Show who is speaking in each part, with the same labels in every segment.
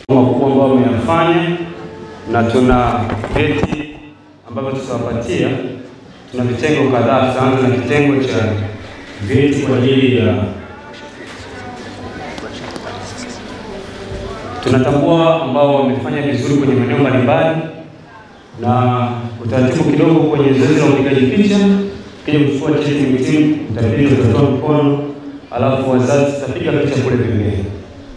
Speaker 1: makubwa ambayo wameyafanya, na tuna vyeti ambavyo tutawapatia. Tuna vitengo kadhaa. Tutaanza na kitengo cha vyeti kwa ajili ya tunatambua ambao wamefanya vizuri kwenye maeneo mbalimbali, na utaratibu kidogo kwenye zoezi la upigaji picha. Kija kuchukua cheti mitimu, mtapiga, utatoa mkono, alafu wazazi tutapiga picha kule pembeni.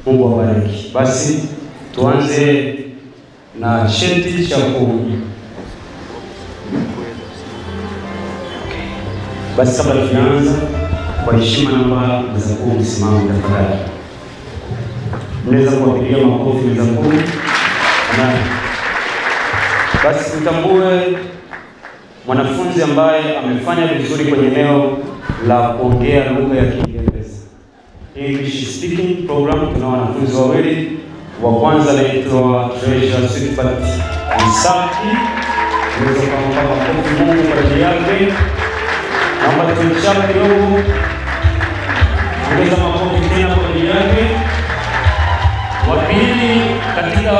Speaker 1: Mungu awabariki. Basi tuanze na cheti cha Basi kabla tunaanza, kwa heshima naomba meza kuu msimame tafadhali. Mnaweza kuwapigia makofi meza kuu. Basi mtambue mwanafunzi ambaye amefanya vizuri kwenye eneo la kuongea lugha ya Kiingereza, English speaking program. Tuna wanafunzi wawili. Wa kwanza anaitwa Treasure Sweetbat Msaki. Unaweza kumpa makofi Mungu kwa ajili yake. Naomba tumchape kidogo. Ongeza makofi tena kwa ajili yake. Wa pili katika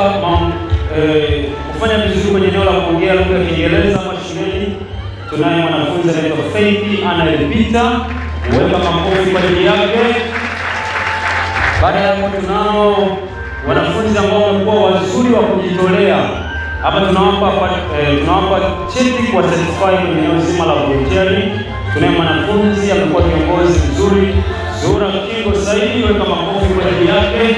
Speaker 1: kufanya vizuri kwenye eneo la kuongea lugha ya Kiingereza shuleni, tunaye mwanafunzi anaitwa Faith anayepita. Weka makofi kwa ajili yake. Baada ya hapo tunao wanafunzi ambao wamekuwa wazuri wa kujitolea. Hapa tunawapa cheti kwa certify kwenye eneo zima la volunteering. Tunaye mwanafunzi amekuwa kiongozi mzuri, Zura Kingo Saidi. Weka makofi kwa ajili yake.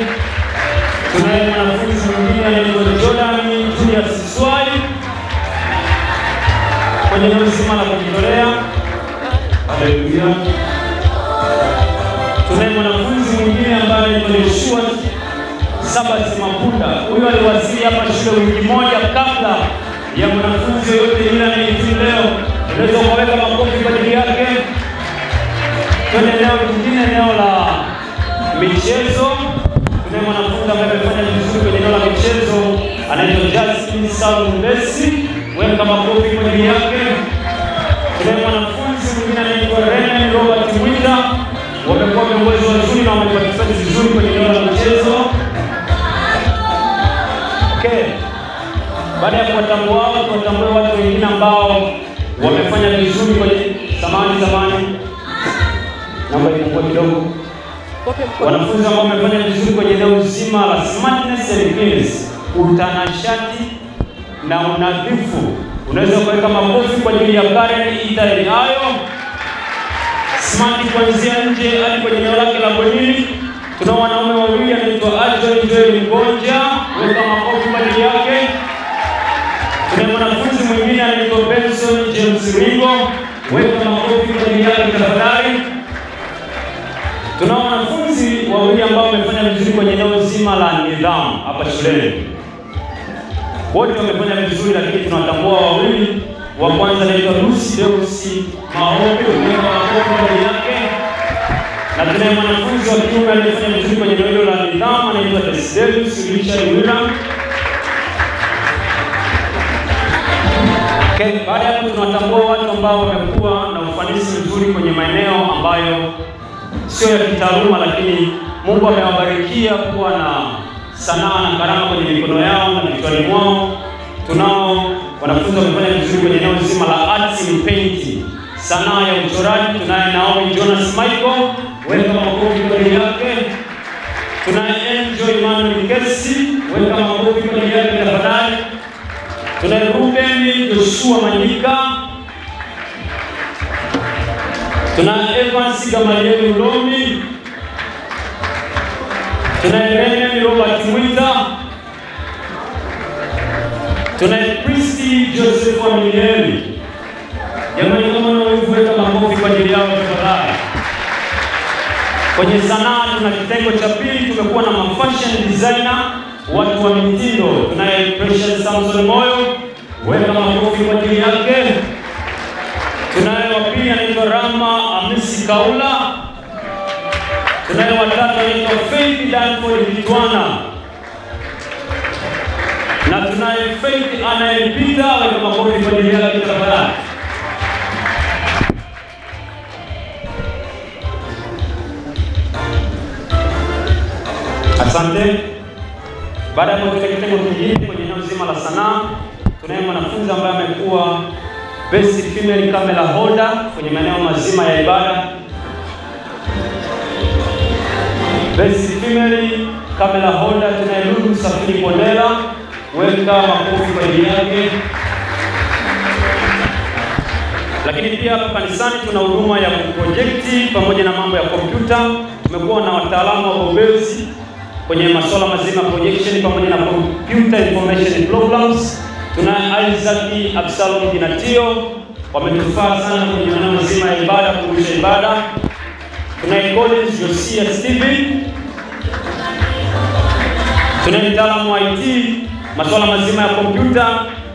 Speaker 1: Tunaye mwanafunzi mwingine anaitwa Jordan Julius Swai kwenye eneo zima la kujitolea. Haleluya. Tunaye mwanafunzi mwingine ambaye anaitwa Joshua Sabat Mapunda. Huyu aliwasili hapa shule wiki moja kabla ya mwanafunzi yote yule anayehitimu leo. Unaweza kuweka makofi kwa ajili yake. Kwenye eneo lingine, eneo la michezo, tunaye mwanafunzi ambaye amefanya vizuri kwenye eneo la michezo, anaitwa Jasmine Salundesi. Weka makofi kwa ajili yake. Tunaye mwanafunzi mwingine anaitwa Rene Robert Mwita. Wamekuwa viongozi wazuri na wameparticipate vizuri kwenye eneo la michezo. Okay. Baada ya kuwatambua hao, tuwatambue watu wengine ambao wamefanya vizuri kwenye zamani. Namba ilikuwa kidogo. Wanafunzi ambao wamefanya vizuri kwenye eneo zima la smartness and cleanliness, utanashati na unadhifu. Unaweza kuweka makofi kwa ajili ya Karen Italy hayo. Smart kuanzia nje hadi kwenye eneo lake la bwenini. Tuna wanaume wawili anaitwa Joel Ngonja. Weka makofi kwa ajili yake. Tuna mwanafunzi mwingine anaitwa Benson James Ringo. Weka makofi kwa ajili yake tafadhali. Tuna wanafunzi wawili ambao wamefanya vizuri kwenye eneo zima la nidhamu hapa shuleni. Wote wamefanya vizuri, lakini tunatambua wawili. Wa kwanza anaitwa Lucy Deusi Maombi. Weka makofi kwa ajili yake. Na tunaye mwanafunzi wa kiume aliyefanya vizuri kwenye eneo la nidhamu anaitwa Desiderius Richard William. Okay, baada ya hapo tunatambua watu ambao wamekuwa na ufanisi mzuri kwenye maeneo ambayo sio ya kitaaluma, lakini Mungu amewabarikia kuwa na sanaa na karama kwenye mikono yao na vichwani mwao. Tunao wanafunzi wamefanya vizuri kwenye eneo zima la arts and painting, sanaa ya uchoraji. Tunaye Naomi Jonas Michael. Weka makofi kwa ajili yake. Tunaye Enjoy Emmanuel Kesi. Weka makofi kwa ajili yake tafadhali. Tunaye Ruben Joshua Manyika. Tunaye Evans Gamaliel Ulomi. Tunaye Rene Robert Mwita. Tunaye Pristi Joseph Aminieli. Jamani, kama unaweza makofi kwa ajili yao tafadhali. Kwenye sanaa tuna kitengo cha pili, tumekuwa na fashion designer, watu wa mitindo. Tunaye Precious Samson Moyo. Weka makofi kwa ajili yake. Tunaye wa pili anaitwa Rama Amisi Kaula. Tunaye watatu anaitwa Faith Danford Vitwana. Na tunaye Faith anayepita. Weka makofi kwa ajili yake tafadhali. Asante. Baada ya kutoka kitengo kingine kwenye eneo zima la sanaa, tunaye mwanafunzi ambaye amekuwa Best Female Camera Holder kwenye maeneo mazima ya ibada. Best Female Camera Holder tunaye Lulu Safiri Kondela, weka makofi kwa ajili yake. Lakini pia hapa kanisani tuna huduma ya projekti pamoja na mambo ya kompyuta. Tumekuwa na wataalamu wa bobezi kwenye masuala mazima projection pamoja na computer information programs. Tuna Isaac Absalom Dinatio, wametufaa sana kwenye maeneo mazima ya ibada, kuhusu ibada. Tuna Collins Josia Steven, tuna mtaalamu wa IT masuala mazima ya kompyuta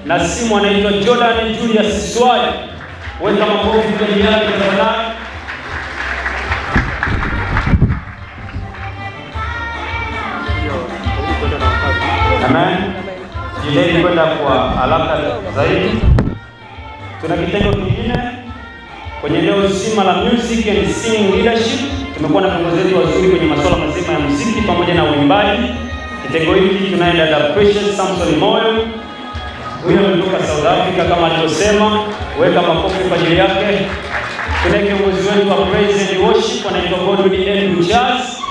Speaker 1: na simu anaitwa Jordan Julius Swai, weka makofi kwa ajili yake tafadhali. Amen. Jileni kwenda kwa haraka zaidi. Tuna kitengo kingine kwenye eneo zima la music and singing leadership. Tumekuwa na viongozi wetu wazuri kwenye masuala mazima ya muziki pamoja na uimbaji. Kitengo hiki tunaye dada Precious Samson Moyo. Huyo ametoka South Africa kama alivyosema, weka makofi kwa ajili yake. Tuna kiongozi wetu wa praise and worship anaitwa Godwin Andrew Charles.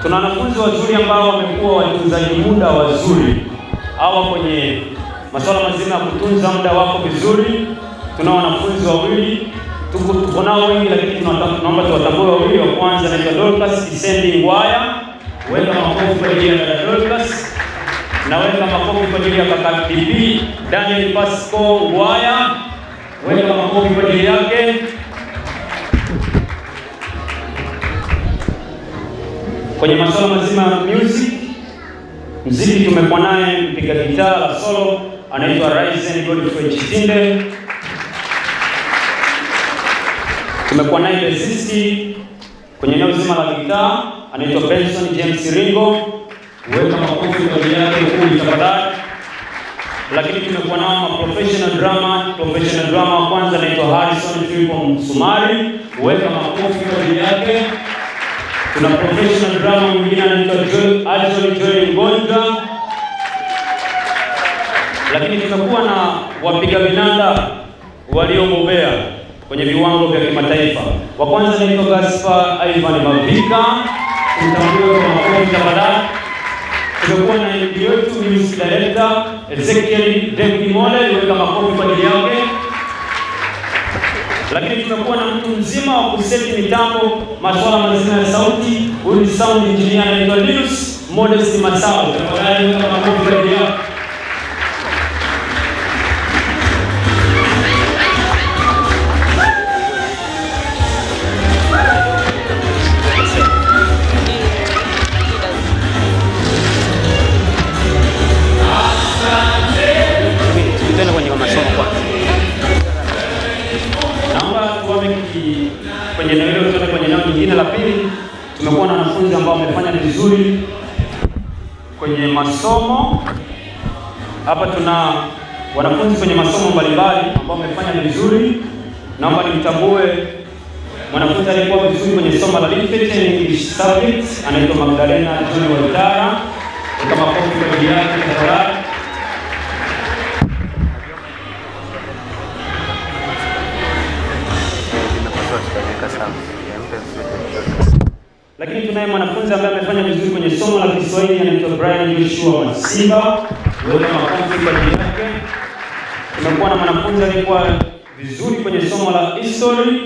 Speaker 1: Tuna wanafunzi wazuri ambao wamekuwa watunzaji muda wazuri. Hawa kwenye masuala mazima ya kutunza muda wako vizuri. Tuna wanafunzi wawili, tuko nao wengi lakini tunaomba tuwatambue wawili. Wa kwanza anaitwa Dorcas Kisendi Ngwaya, weka makofi kwa ajili ya Dorcas. Na weka makofi kwa ajili ya kaka Bibi Daniel Pasco Ngwaya, weka makofi kwa ajili yake. Kwenye masuala mazima ya muziki tumekuwa naye mpiga gitaa la solo anaitwa Ryzen Godfrey Chitinde. Tumekuwa naye bassisti kwenye eneo zima la gitaa anaitwa Benson James Ringo, weka makofi kwa ajili yake huku tafadhali. Lakini tumekuwa nao professional drama wa kwanza anaitwa Harrison Philip Msumari, weka makofi kwa ajili yake. Tuna professional drama mwingine anaitwa Joel Ngonja. Lakini tumekuwa na wapiga vinanda waliobobea kwenye viwango vya kimataifa. Wa kwanza anaitwa Gaspar Ivan Mavika, mtambue kwa makofi tafadhali. Tumekuwa na MD wetu music director Ezekiel David Mole, weka makofi kwa ajili yake. Lakini tumekuwa na mtu mzima wa kuseti mitambo masuala mazima ya sauti, huyu ni sound engineer anaitwa Linus Modest Masao, tafadhali weka makofi kwa ajili yake. Kwenye eneo nyingine la pili, tumekuwa na wanafunzi ambao wamefanya vizuri kwenye masomo. Hapa tuna wanafunzi kwenye masomo mbalimbali ambao wamefanya vizuri. Naomba nimtambue mwanafunzi aliyekuwa vizuri kwenye somo la Literature and English Subjects anaitwa Magdalena John Waltara, kama makofi kwa ajili yake tafadhali. Lakini tunaye mwanafunzi ambaye amefanya vizuri kwenye somo la Kiswahili anaitwa Brian Joshua Masimba, weka makofi kwa ajili yake. Tumekuwa na mwanafunzi aliyekuwa vizuri kwenye somo la History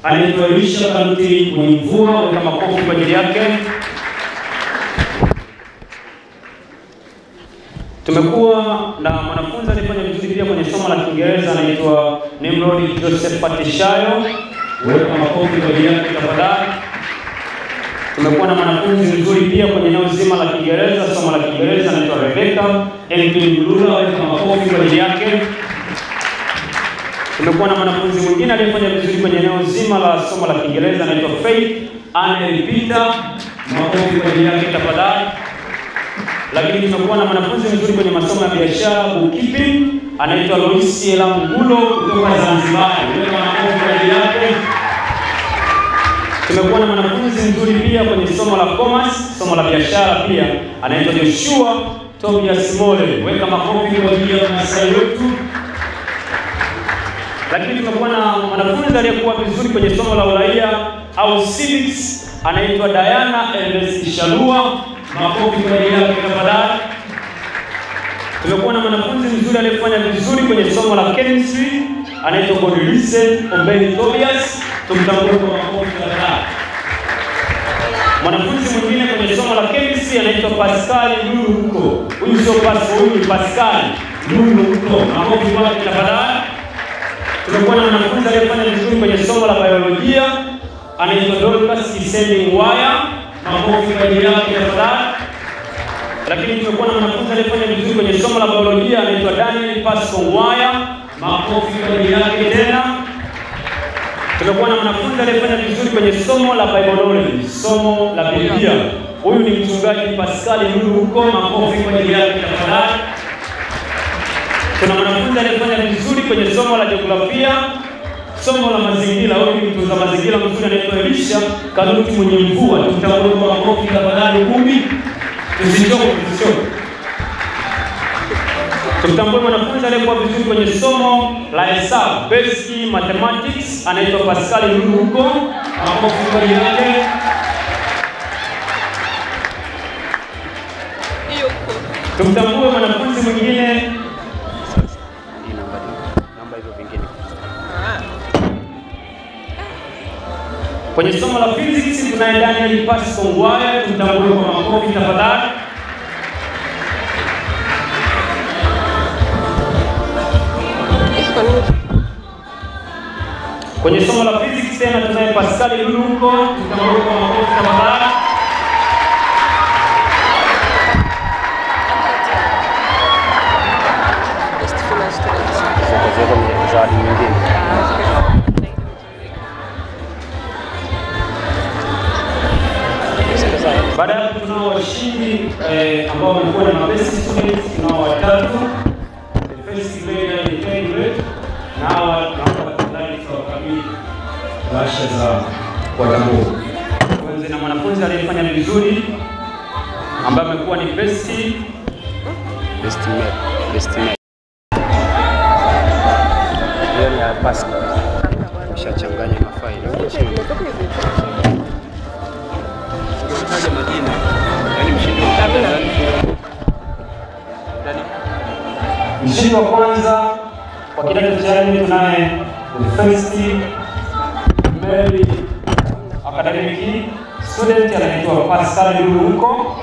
Speaker 1: anaitwa Elisha Kanti Mwimvua, weka makofi kwa ajili yake. Tumekuwa na mwanafunzi aliyefanya vizuri pia kwenye somo la Kiingereza anaitwa Nimrod Joseph Patishayo, weka makofi kwa ajili yake tafadhali. Tumekuwa na mwanafunzi mzuri pia kwenye eneo zima la Kiingereza, somo la Kiingereza anaitwa Rebecca Elvin Lula, weka makofi kwa ajili yake. Tumekuwa na mwanafunzi mwingine aliyefanya vizuri kwenye eneo zima la somo la Kiingereza anaitwa Faith Anne Peter, makofi kwa ajili yake tafadhali. Lakini tumekuwa na mwanafunzi mzuri kwenye masomo ya biashara bookkeeping anaitwa Loisi Elangulo kutoka Zanzibar, weka makofi kwa ajili yake. Tumekuwa na mwanafunzi mzuri pia kwenye somo la commerce, somo la biashara pia, anaitwa Joshua Tobias Mole. Weka makofi kwa ajili ya msanii wetu. Lakini tumekuwa na mwanafunzi aliyekuwa vizuri kwenye somo la uraia au civics, anaitwa Diana Ernest Shalua. Makofi kwa ajili yake tafadhali. Tumekuwa na mwanafunzi mzuri aliyefanya vizuri kwenye somo la chemistry, anaitwa Godlise Ombeni Tobias. Tumtambue kwa makofi tafadhali. Mwanafunzi mwingine kwenye somo la chemistry anaitwa Pascal Luruko. Huyu sio Pascal, huyu ni Pascal Luruko. Makofi kwake tafadhali. Tumekuwa na mwanafunzi aliyefanya vizuri kwenye somo la biolojia, anaitwa Dorcas Kisendi Waya. Makofi kwa ajili yake tafadhali. Lakini tumekuwa na mwanafunzi aliyefanya vizuri kwenye somo la biolojia, anaitwa Daniel Pasco Waya. Makofi kwa ajili yake tena. Tumekuwa na mwanafunzi aliyefanya vizuri kwenye somo la biology, somo la Biblia. Huyu ni mchungaji Pascal Luruko. Makofi kwa ajili yake tafadhali. Kuna mwanafunzi aliyefanya vizuri kwenye somo la jiografia, somo la mazingira. Huyu ni mtunza mazingira mzuri anaitwa Elisha Kanuti mwenye mvua. Tutambue kwa makofi tafadhali kumbi. Tusichoke. Tutambue mwanafunzi aliyekuwa vizuri kwenye somo la hesabu, basic mathematics, anaitwa Pascal Luruko. Makofi kwa ajili yake. Tutambue mwanafunzi mwingine kwenye somo la physics, tunaye Daniel Pasco Ngwaya. Tutambue kwa makofi tafadhali. Kwenye somo la physics tena tunaye Pascal Luruko. Tutambue kwa makofi tafadhali. Baada ya hapo tunao washindi ambao wamekuwa na best students. Tunao watatu, the first grade and the third grade. Na naomba tafadhali tuwakabidhi bahasha za watambua. Kwanza na mwanafunzi aliyefanya vizuri ambaye amekuwa ni best mate. Yeye ya Pasco. Ushachanganya mafaili. Mshindi wa kwanza kwa kidato cha 4 tunaye the first male academic student anaitwa Pascal Luruko.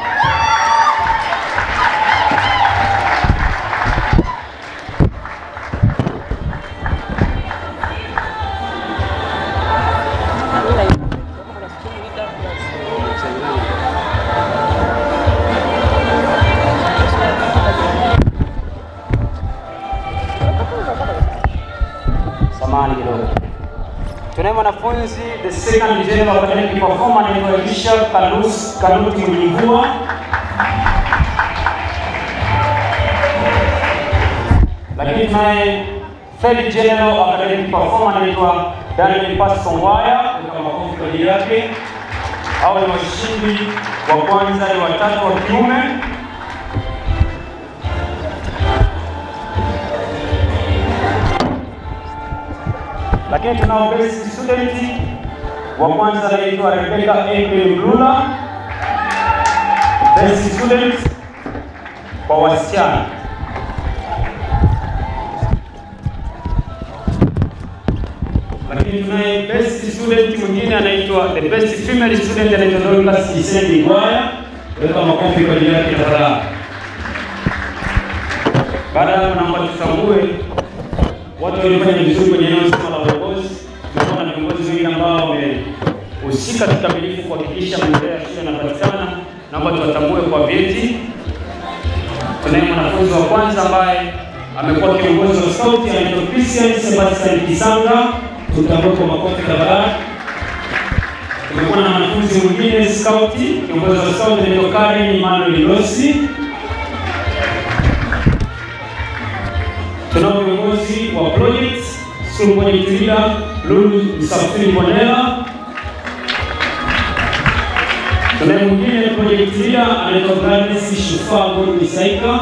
Speaker 1: Tunaye mwanafunzi the second general academic performer anaitwa Elisha Kanuti mwenye mvua. Lakini tunaye third general academic performer anaitwa Daniel Pasco Waya. Kwa makofi kwa ajili yake. Hao ni washindi wa kwanza, ni watatu wa kiume. Lakini tunao best student wa kwanza anaitwa Rebecca April Lula, best student kwa wasichana. Lakini tunaye best student mwingine anaitwa the best female student anaitwa Dorcas Kisendi Ngwaya. Weka makofi kwa ajili yake tafadhali. Baada ya hapo naomba tutambue watu waliofanya vizuri kwenye eneo zima la uongozi. Tumekuwa na viongozi wengi ambao wamehusika kikamilifu kuhakikisha maendeleo ya shule yanapatikana. Naomba tuwatambue kwa vyeti. Tunaye mwanafunzi wa kwanza ambaye amekuwa kiongozi wa scout anaitwa Christian Sebastian Kisanga. Tutambue kwa makofi tafadhali. Tumekuwa na mwanafunzi mwingine scout, kiongozi wa scout anaitwa Karen Emmanuel Rossi. Tunao viongozi wa projects, school project leader Lulu Msafiri Bonela. Tunaye mwingine project leader anaitwa Gladys Shufago Isaika.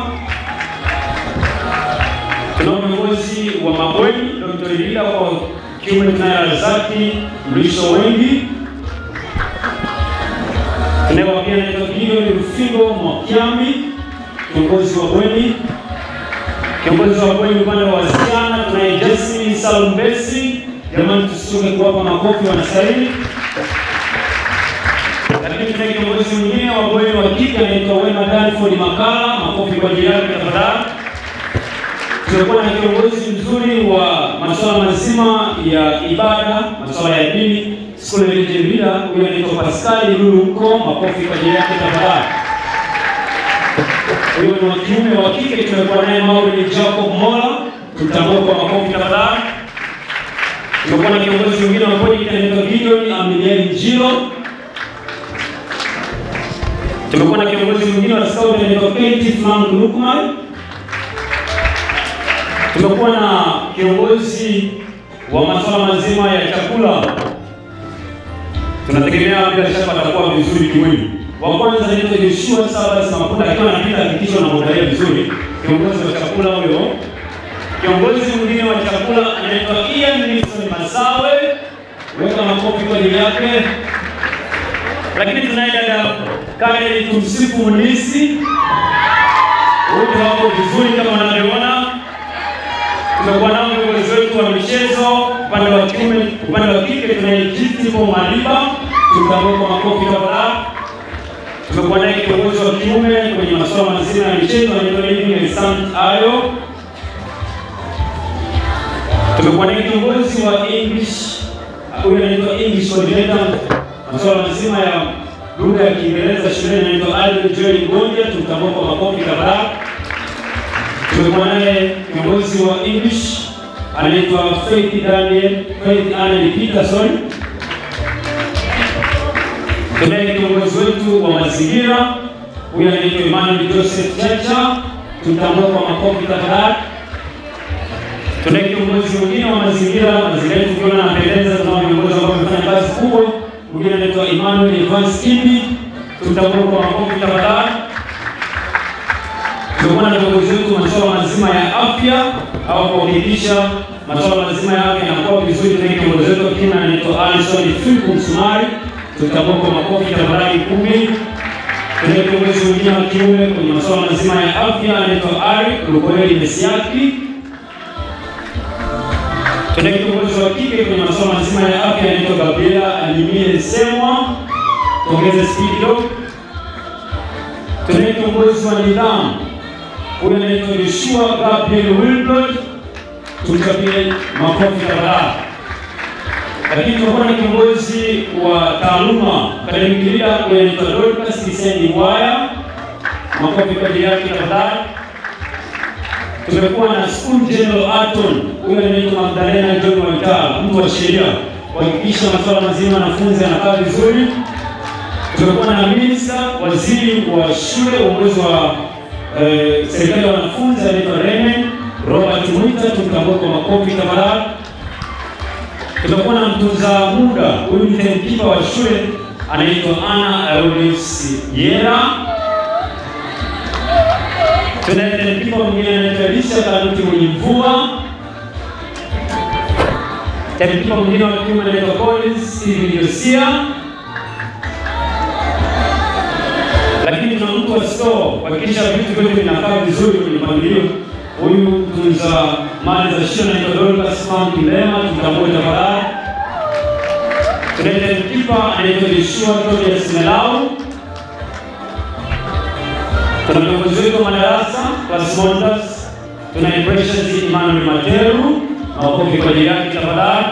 Speaker 1: Tunao viongozi wa mabweni Dr. Leader kwa kiume tunaye Razaki Mlisho Wengi. Tunaye pia anaitwa Gideon Rufigo Mwakiami, kiongozi wa bweni. Kiongozi wa bweni upande wa wasichana tunaye Jasmine Salumbesi. Jamani tusichoke kuwapa makofi wanastahili. Lakini tunaye kiongozi mwingine wa bweni wa kike anaitwa Wema Danford Makala, makofi kwa ajili yake tafadhali. Tunakuwa na kiongozi mzuri wa masuala mazima ya ibada, masuala ya dini, School of Leader, huyo anaitwa Pascal Luluko, makofi kwa ajili yake tafadhali. Huyo ni wa kiume. Wa kike tunakuwa naye Maureen Jacob Mola, tutambue kwa makofi tafadhali. Tunakuwa na kiongozi mwingine wa project anaitwa Gideon Amiliel Njilo. Tumekuwa na kiongozi mwingine wa scout anaitwa Katie Frank Lukman. Tumekuwa na kiongozi wa masuala mazima ya chakula. Tunategemea bila shaka atakuwa vizuri kimwili. Wa kwanza anaitwa Joshua Sabas Makuta, akiwa anapita hakikisho na mwandalia vizuri. Kiongozi wa chakula huyo. Kiongozi mwingine wa chakula anaitwa Ian Nixon Masawe. Weka makofi kwa ajili yake. Lakini tunaye dada Karen Tumsifu Munisi. Wote wako vizuri kama wanavyoona. Tumekuwa nao viongozi wetu wa michezo, upande wa kiume, upande wa kike tunaye Jitipo Maliba, tutambue kwa makofi tafadhali. Tumekuwa naye kiongozi wa kiume kwenye masuala mazima ya michezo anaitwa Living Sant Ayo. Tumekuwa naye kiongozi wa English, huyo anaitwa English coordinator, masuala mazima ya lugha ya Kiingereza shuleni anaitwa Alvin Joy Ngonja, tutambue kwa makofi tafadhali. Tumekuwa naye kiongozi wa English anaitwa Faith Anne Peterson. Tunaye kiongozi wetu wa mazingira, huyu anaitwa Emmanuel Joseph Chacha, tutambue kwa makofi tafadhali. Tunaye kiongozi mwingine wa mazingira yetu tukiona anapendeza, tunao viongozi ambao wamefanya kazi kubwa. Mwingine anaitwa Emmanuel Evans Kimbi, tutambue kwa makofi tafadhali. Tumekuwa na viongozi wetu masuala mazima ya afya au kuhakikisha masuala mazima ya afya yanakuwa vizuri. Tunaye kiongozi wetu akiwa anaitwa Alison Philip Msumari, tutambue kwa makofi tafadhali 10. Tunaye kiongozi mwingine wa kiume kwenye masuala mazima ya afya anaitwa Ari Lukoeli Mesiaki. Tunaye kiongozi wa kike kwenye masuala mazima ya afya anaitwa Gabriela Alimie Semwa, tuongeze speed kidogo. Tunaye kiongozi wa nidhamu, huyu anaitwa Joshua Gabriel Wilbrod, tumchapie makofi tafadhali. Lakini tunakuwa na kiongozi wa taaluma academic leader, huyu anaitwa Dorcas Kisendi Waya, makofi kwa ajili yake tafadhali. Tumekuwa na school general Aton, huyu anaitwa Magdalena John Waitala, mtu wa sheria, kuhakikisha masuala mazima wanafunzi anakaa vizuri. Tumekuwa na minister, waziri wa shule, uongozi wa serikali ya wanafunzi anaitwa Rene Robert Mwita, tutambue kwa makofi tafadhali. Tumekuwa na mtunza muda, huyu ni timekeeper wa shule anaitwa Anna Aelis Yera. Tunaye timekeeper mwingine anaitwa Lisa Kanuti Mwenyimvua. Timekeeper mwingine wa kiume anaitwa Collins Steven Yosia. Lakini tuna mtu wa store kuhakikisha vitu vyote vinakaa vizuri kwenye mpangilio. Huyu mtunza mali za shule anaitwa Dorcas Frank Lema, tutambue tafadhali. Tunaye timekeeper anaitwa Joshua Tobias Melau. Tuna viongozi wetu wa madarasa, class monitors, tunaye Precious Emmanuel Materu, makofi kwa ajili yake tafadhali.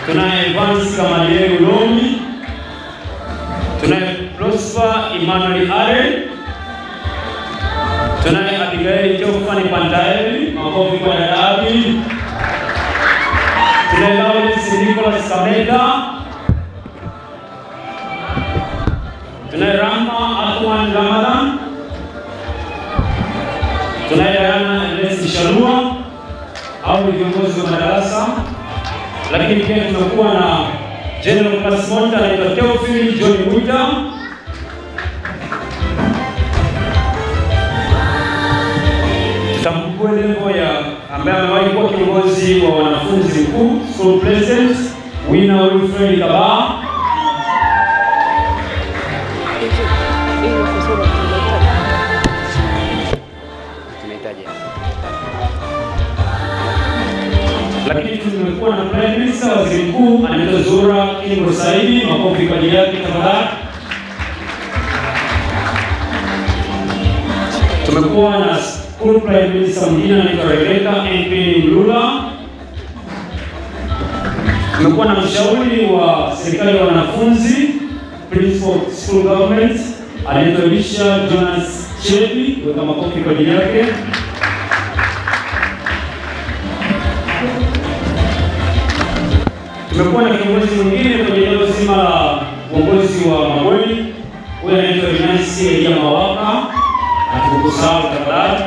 Speaker 1: Tunaye Evans Kamaliel Ulomi. Tunaye Prosper Emmanuel Are. Tunaye Abigail Jofani Pantaeli, makofi kwa dada Abi. Tunaye Lawrence Nicholas Kameda. Tunaye Rama Athman Ramadan. Tunaye Diana Elesi Shalua, au viongozi wa madarasa. Lakini pia tunakuwa na General Class Monitor anaitwa Theophil John Mwita. kiongozi wa wanafunzi mkuu, school president, Winner Wilfred Kabaa. Lakini tumekuwa na Prime Minister, waziri mkuu anaitwa Zura Kingo Saidi, makofi kwa ajili yake tafadhali. Tumekuwa na school Prime Minister mwingine anaitwa Rebecca MP Mlula. Tumekuwa na mshauri wa serikali ya wanafunzi, Principal School Government, anaitwa Elisha Jonas Chebi, weka makofi kwa ajili yake. Tumekuwa na kiongozi mwingine kwenye eneo zima la uongozi wa mabweni, huyu anaitwa Inasi Elia Mawaka, atukusahau tafadhali.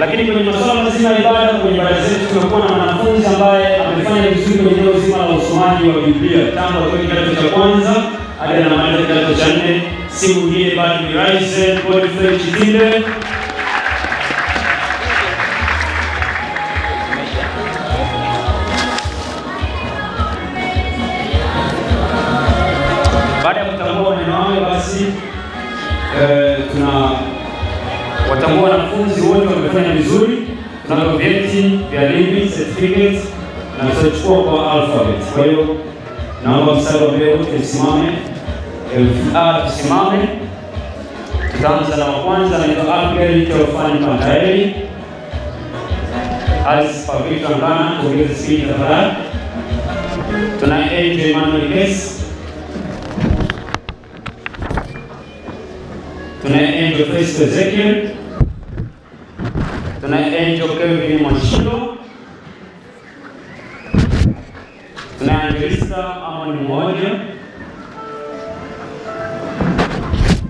Speaker 1: Lakini kwenye masuala mazima ya ibada, kwenye ibada zetu tumekuwa na mwanafunzi ambaye amefanya vizuri kwenye eneo zima la usomaji wa Biblia tangu akiwa kidato cha kwanza hadi anamaliza kidato cha 4, si mwingine bali ni Rise Godfrey Chitinde. Baada ya kutambua neno wao, basi watambua wanafunzi wote wamefanya vizuri. Tunao vyeti vya living certificates na tutachukua kwa alphabet. Kwa hiyo naomba mstari wa mbele wote tusimame. Tusimame. Tutaanza na wa kwanza, anaitwa Abel Teofani Pantaeli. Alice Pavita Ngana, tuongeze speed tafadhali. Tuna Angel Emmanuel Kesi. Tuna Angel Festo Ezekiel. Tuna Angel Kelvin Mwashilo. Tuna Angelista Amani Mmoja.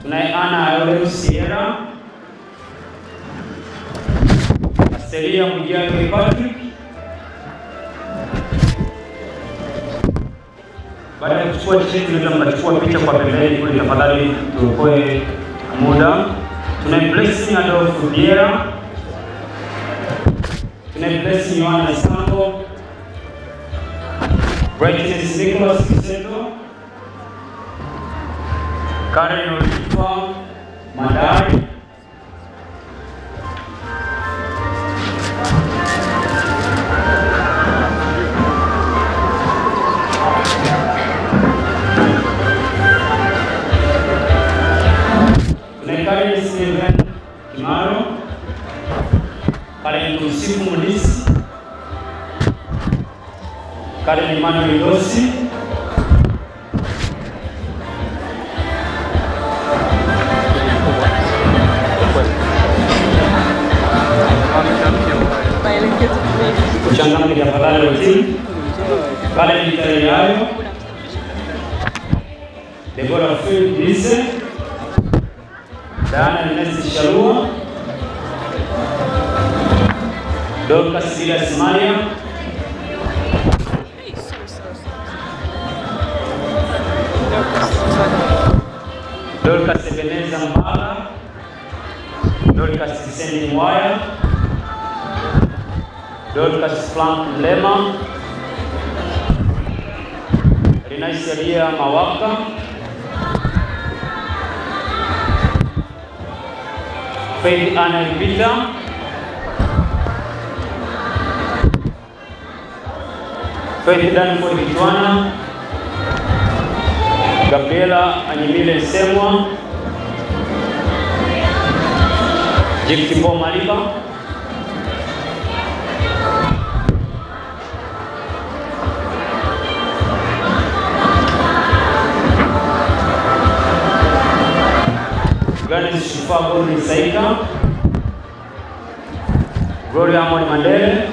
Speaker 1: Tuna Ana Aurelio Sierra. Asteria Mujage Patrick. Baada ya kuchukua cheti, tunachukua picha kwa pembeni kule tafadhali, tuokoe muda. Tuna Blessing Adolfo Biera. Tuna Blessing Yohana Isango. Brightness Nicholas Kiseto. Karen Olifa Madari. Karen Steven Kimaro. Karen Tusifu Mulisi. Karen Emmanuel Dosi. Kuchangamka tafadhali wote. Karen Italiano. Deborah Phil Lise. Dana Nesi Shalua. Dorcas Silas Maya. Dorcas Ebeneza Mbala. Dorcas Kisendi Mwaya. Dorcas Frank Lema. Rinais Elia Mawaka. Faith Anna Ripita. Faith Danford Kitwana. Gabriela Anyimile Semwa. Jiktipo Maliba. Gladys Shifa Gordon Saika. Gloria Amoni Mandele.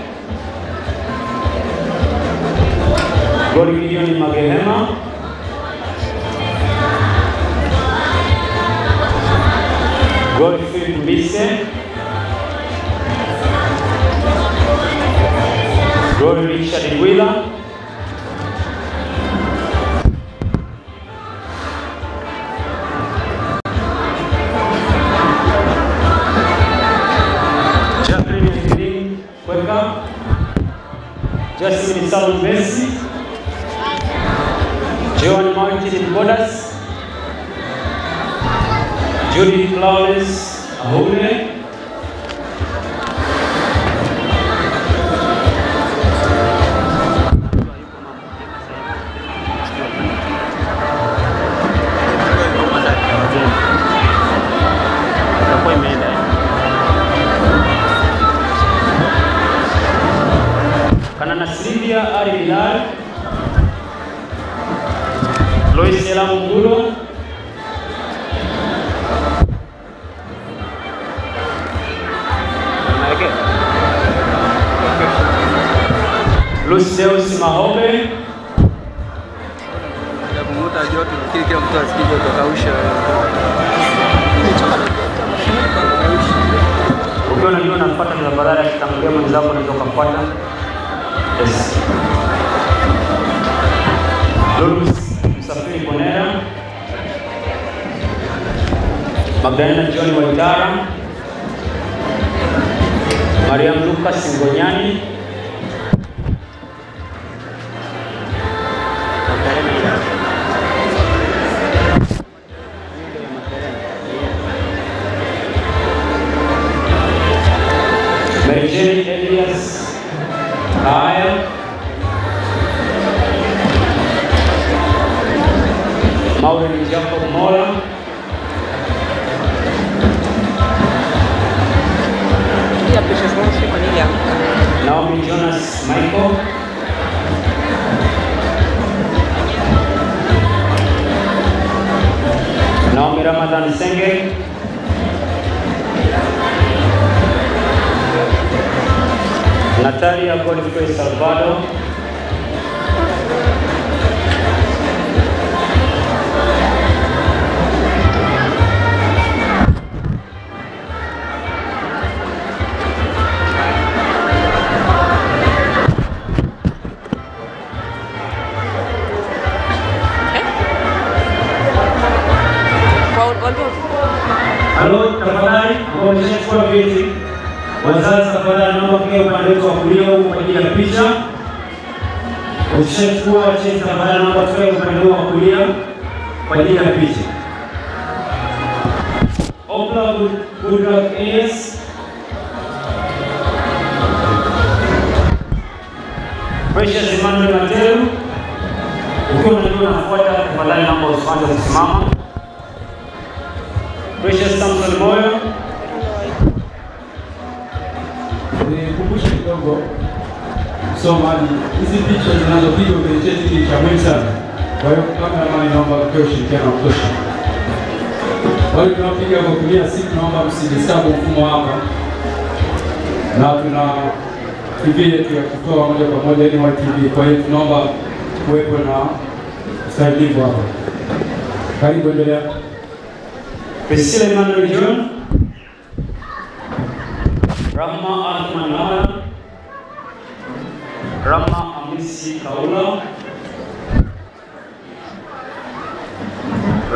Speaker 1: Gloria Gideon Magehema. Gloria Philip Mbise. Gloria Richard Willa. Jasmine Salon Messi, John Martin Bodas, Judy Flores Ahule, Kanana Silvia Ari Bilal, Lois Elam Mulo, Luceus Mahobe, ukiwa unajua unafuata kwa badala ya kutangulia mwenzako unaweza kufuata. Yes. Lulus Msafiri Konera, Magdalena John Waitara, Mariam Lucas Ngonyani, Mary Elias Kaya, Maureen Jacob Mola, Naomi Jonas Michael, Naomi Ramadan Senge, Natalia Godfrey Salvador, Halo, tafadhali kuonyesha kwa viti. Wazazi tafadhali naomba kwa upande wa kulia huko kwa ajili ya picha. Ukishachukua cheti tafadhali naomba kwa upande wa kulia kwa ajili ya picha. Opla Goodluck AS, Precious Emmanuel Mateo, ukiwa unajua unafuata tafadhali naomba usianze kusimama. Precious Samson Moyo,
Speaker 2: kumbusha kidogo kusoma hizi picha zinazopigwa kwenye cheti cha Mwinsa. Kwa hiyo kama naomba kwa ushirikiano wa kutosha. Wale tunapiga kwa kutumia simu naomba msidisabu mfumo hapa. Na tuna TV yetu ya kutoa moja kwa moja ni TV. Kwa hiyo tunaomba kuwepo na usaidizi hapa. Karibu endelea.
Speaker 1: Priscilla Emmanuel John, Rahma Ahmad Mara, Rahma Amisi Kaula,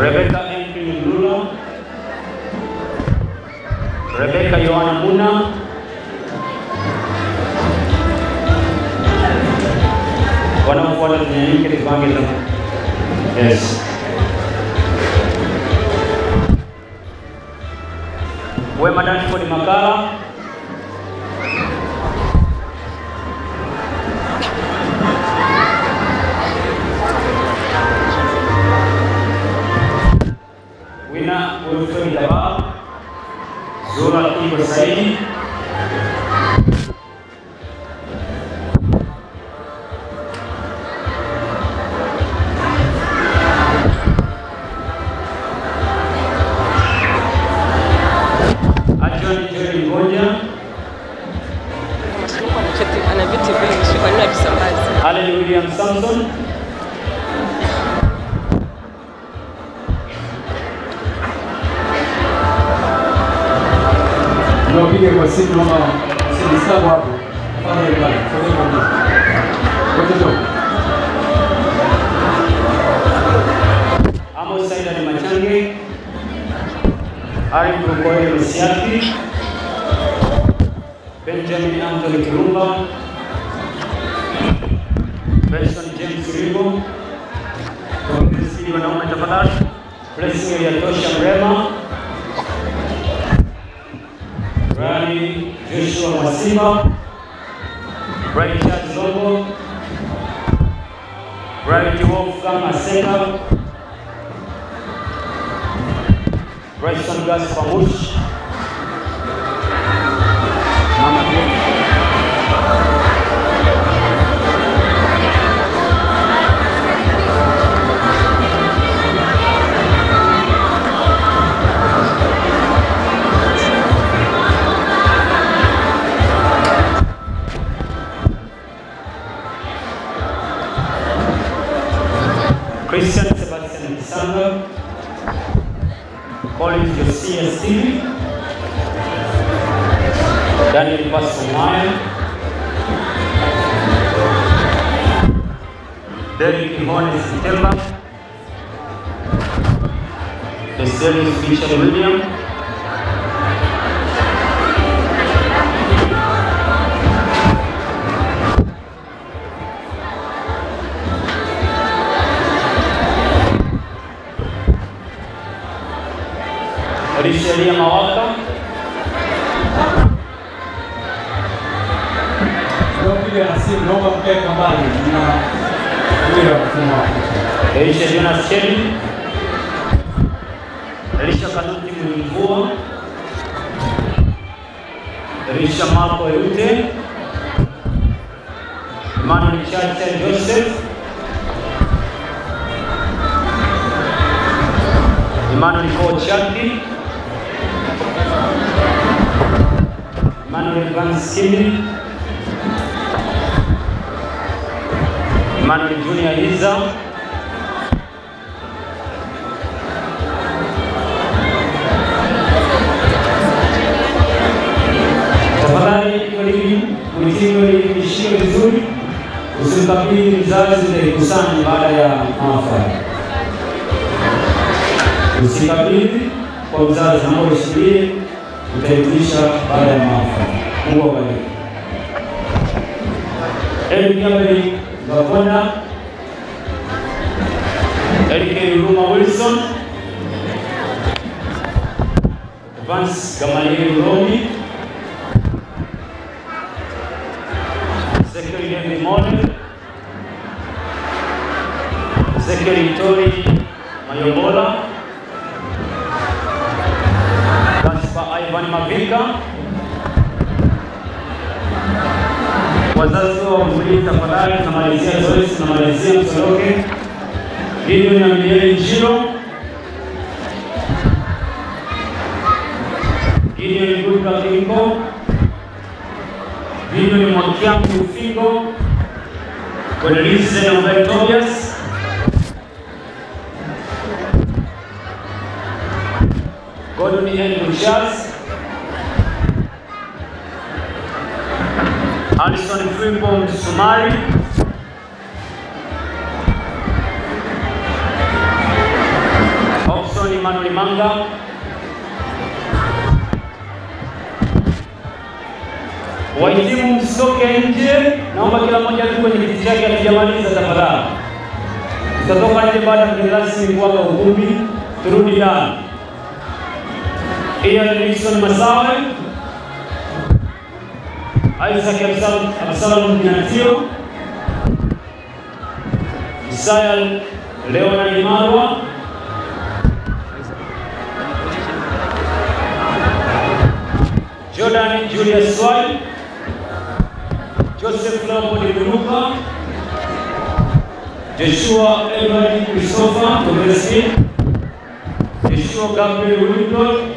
Speaker 1: Rebecca M. Lula, Rebecca Yohana Muna, wanaofuata tunyanyike tupange tu. Yes. Wema Danford Makala, Wina Ulufemi Daba, Zura Ibo Saidi, Allen William Samson,
Speaker 2: tunapiga kwa simu naomba msidisabu hapo. Tafadhali bwana, tafadhali. Watoto.
Speaker 1: Amos Saida ni Machange, Ari Mkoe Msiaki, Benjamin Anthony Kirumba, Benson James Rigo. Kwa wanaume tafadhali. Blessing ya Tosha Mrema. Rani Joshua Mwasima. Bright Charles Longo. Bright Wolfgang Aseka. Bryson Gaspar Mush. Mama Christian Sebastian Kisanga, Collins Josiah Stevie, Daniel Pasomaya, Derek Imones Temba, Deselius Richard William, Rishelia Mawaka, Elisha Jonas Shelley, Elisha Kanuti Mvua, Elisha Marco Eute, Emmanuel Chacha Joseph, Emmanuel Kochaki, Emmanuel Van Skimmy, Emmanuel Junior Hiza, tafadhali kulimu ishio vizuri, usimkabili mzazi utaikusanyi baada ya maafa. Usikabili kwa mzazi na ushikilie utaikulisha baada ya maafa. Mungu awabariki. Eric Gabriel Gavona, Eric Ruma Wilson, Vance Gamaliel Romi, Zekeri David Mone, Zekeri Tori Mayobola, Gaspar Ivan Mavika. Wazazi wa mvuli tafadhali, tunamalizia zoezi, tunamalizia msoroke. Gideon na Miguel Njiro, Gideon Guka Kingo, Gideon Mwakiangu Ufingo, Kodelize na Umbe Tobias, Gordon N. Bushaz, Alison Frimbo Sumari, Opson Emmanuel Manga, wahitimu msitoke nje, naomba kila mmoja tu kwenye kiti chake akijamaliza tafadhali. Tutatoka nje baada ya mgeni rasmi kuwapa ukumbi, turudi ndani. Ian Nixon Masawe, Isaac Absalom Dinatio, Isaiah Leonard Marwa, Jordan Julius Swai, Joseph Leopold Bunuka, Joshua Edward Christopher Tobeski, Joshua Gabriel Wilton,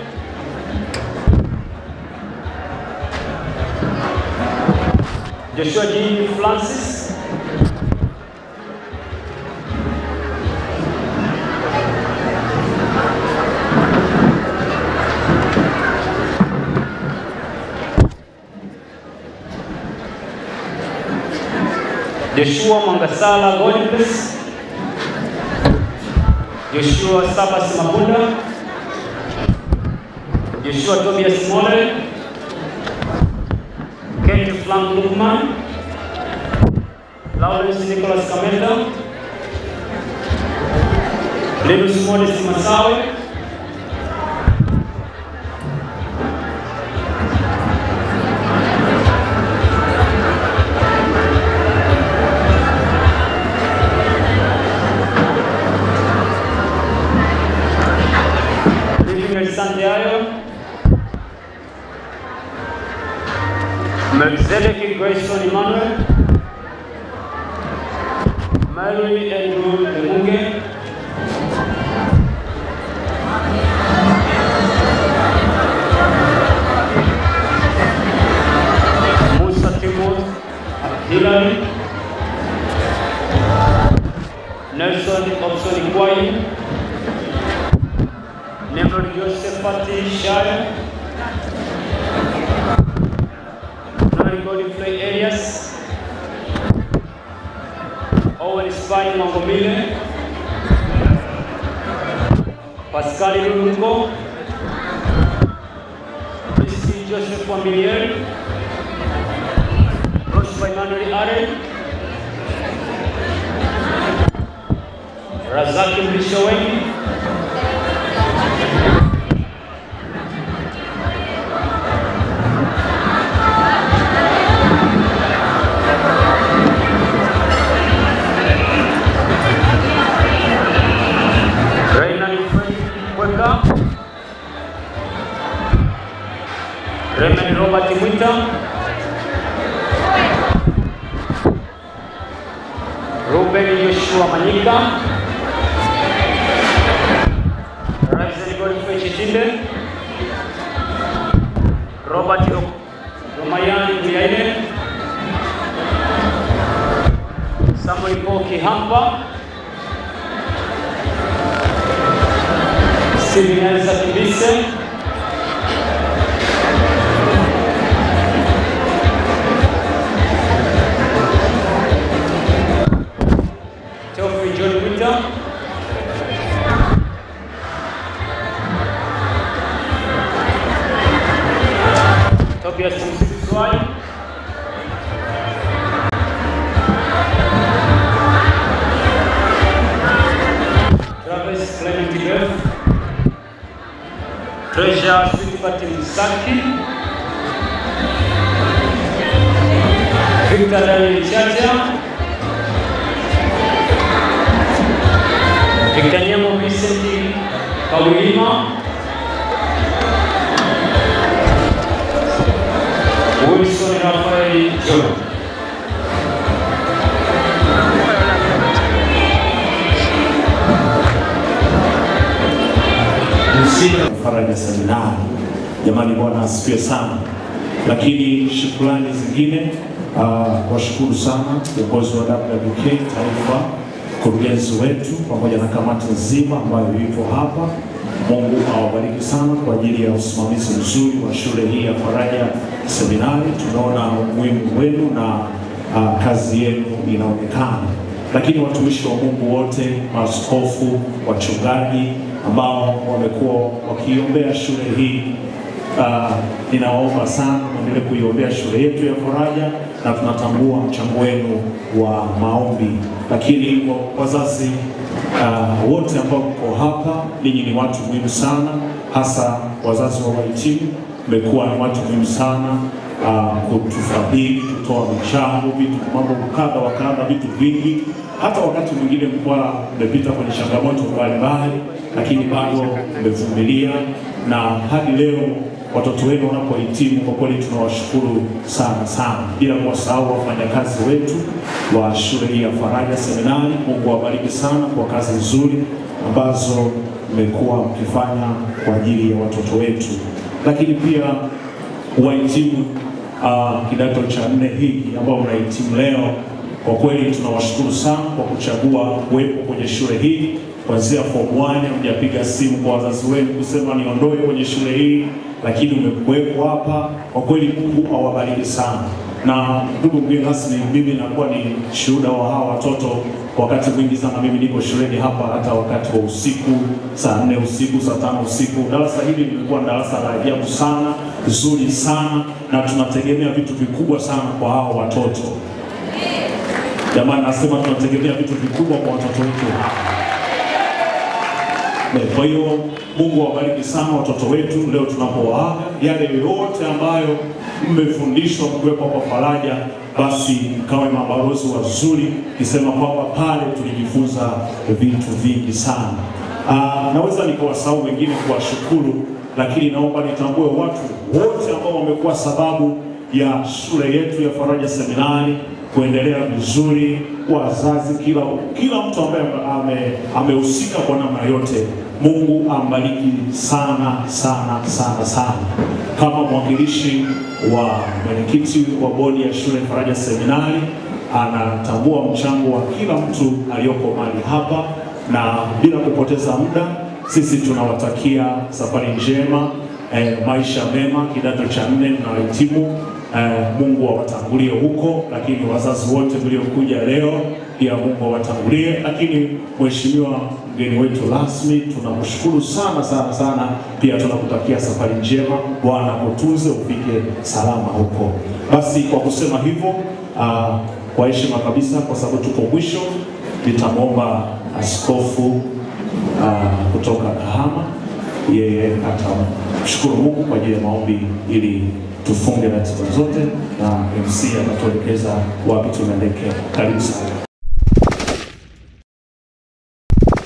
Speaker 1: Joshua G. Francis, Joshua Mangasala Godbless, Joshua Sabas Mabunda, Joshua Tobias Mole, Kent Flam Lukman, Lawrence Nicholas Kamenda, Linus Modest Masawe, Santiago, Melchizedek Grayson Emmanuel, Mary Andrew Lemunge, Musa Timur Hilary, Nelson Opson Ikwai, Nimrod Joseph Pati Shire, Nari Godfrey Elias, Owen Spine Mangomile, Pascal Lulungo, Christy Joseph Wambilier, Rosh Emmanuel Are, Razaki Mlishoweni, Raymond Robert Mwita, Ruben Joshua Manyika, Ryzen Godfrey Chitinde, Robert Romayan Ndiaye, Samuel Koki Hampa, Steven Elsa Kibise, Tobias Mswai, Travis Clement Girl, Treasure Sipati Msaki, Victor Daniel Chacha, Victor Nyamo Vincent Kawilima, Wilson Rafael John.
Speaker 3: Faraja Seminari. Jamani, Bwana asifiwe sana. Lakini shukrani zingine, washukuru sana viongozi wa WWK Taifa, mkurugenzi wetu pamoja na kamati nzima ambayo ipo hapa. Mungu awabariki sana kwa ajili ya usimamizi mzuri wa shule hii ya Faraja Seminari. Tunaona umuhimu wenu na kazi yenu inaonekana. Lakini watumishi wa Mungu wote, maaskofu, wachungaji ambao wamekuwa wakiombea shule hii, ninawaomba sana muendelee kuiombea shule yetu ya Faraja, na tunatambua mchango wenu wa maombi. Lakini wazazi wote ambao mko hapa, ninyi ni watu muhimu sana, hasa wazazi wa wahitimu, mmekuwa ni watu muhimu sana kutufadhili, kutoa michango, vitu mambo kadha wa kadha, vitu vingi. Hata wakati mwingine mlikuwa mmepita kwenye changamoto mbalimbali, lakini bado mmevumilia, na hadi leo watoto wenu wanapohitimu, kwa kweli tunawashukuru sana sana, bila kuwasahau wafanyakazi wetu wa shule hii ya Faraja Seminari. Mungu awabariki sana kwa kazi nzuri ambazo mmekuwa mkifanya kwa ajili ya watoto wetu. Lakini pia wahitimu kidato cha 4 hiki ambao unahitimu leo, kwa kweli tunawashukuru sana kwa kuchagua kuwepo kwenye shule hii. Kuanzia form 1 mjapiga simu kwa wazazi wenu kusema niondoe kwenye shule hii, lakini umekuwepo hapa. Kwa kweli Mungu awabariki sana. Na ndugu mgeni rasmi, mimi nakuwa ni shuhuda wa hawa watoto. Wakati mwingi sana mimi niko shuleni hapa, hata wakati wa usiku, saa 4 usiku, saa 5 usiku. Darasa hili limekuwa darasa la ajabu sana, zuri sana, na tunategemea vitu vikubwa sana kwa hawa watoto. Jamani, nasema tunategemea vitu vikubwa kwa watoto wetu. Kwa hiyo Mungu awabariki sana watoto wetu leo tunapowaaga. Yale yote ambayo mmefundishwa mkiwepo kwa Faraja, basi mkawe mabalozi wazuri, kisema kwamba pale tulijifunza vitu vingi sana. Naweza nikawasahau wengine kuwashukuru, lakini naomba nitambue watu wote ambao wamekuwa sababu ya shule yetu ya Faraja Seminari kuendelea vizuri, wazazi, kila mtu ambaye amehusika kwa namna yote. Mungu ambariki sana sana sana sana. Kama mwakilishi wa mwenyekiti wa bodi ya shule Faraja Seminari, anatambua mchango wa kila mtu aliyoko mahali hapa, na bila kupoteza muda, sisi tunawatakia safari njema, maisha mema, kidato cha 4 na wahitimu. Mungu awatangulie huko, lakini wazazi wote mliokuja leo pia Mungu awatangulie. Lakini mheshimiwa mgeni wetu rasmi, tunakushukuru sana sana sana, pia tunakutakia safari njema, Bwana kutunze ufike salama huko. Basi kwa kusema hivyo, kwa heshima kabisa, kwa sababu tuko mwisho, nitamwomba askofu kutoka Kahama, yeye atamshukuru Mungu kwa ajili ya maombi ili tufunge ratiba zote, na MC atatuelekeza wapi tunaelekea. Karibu sana.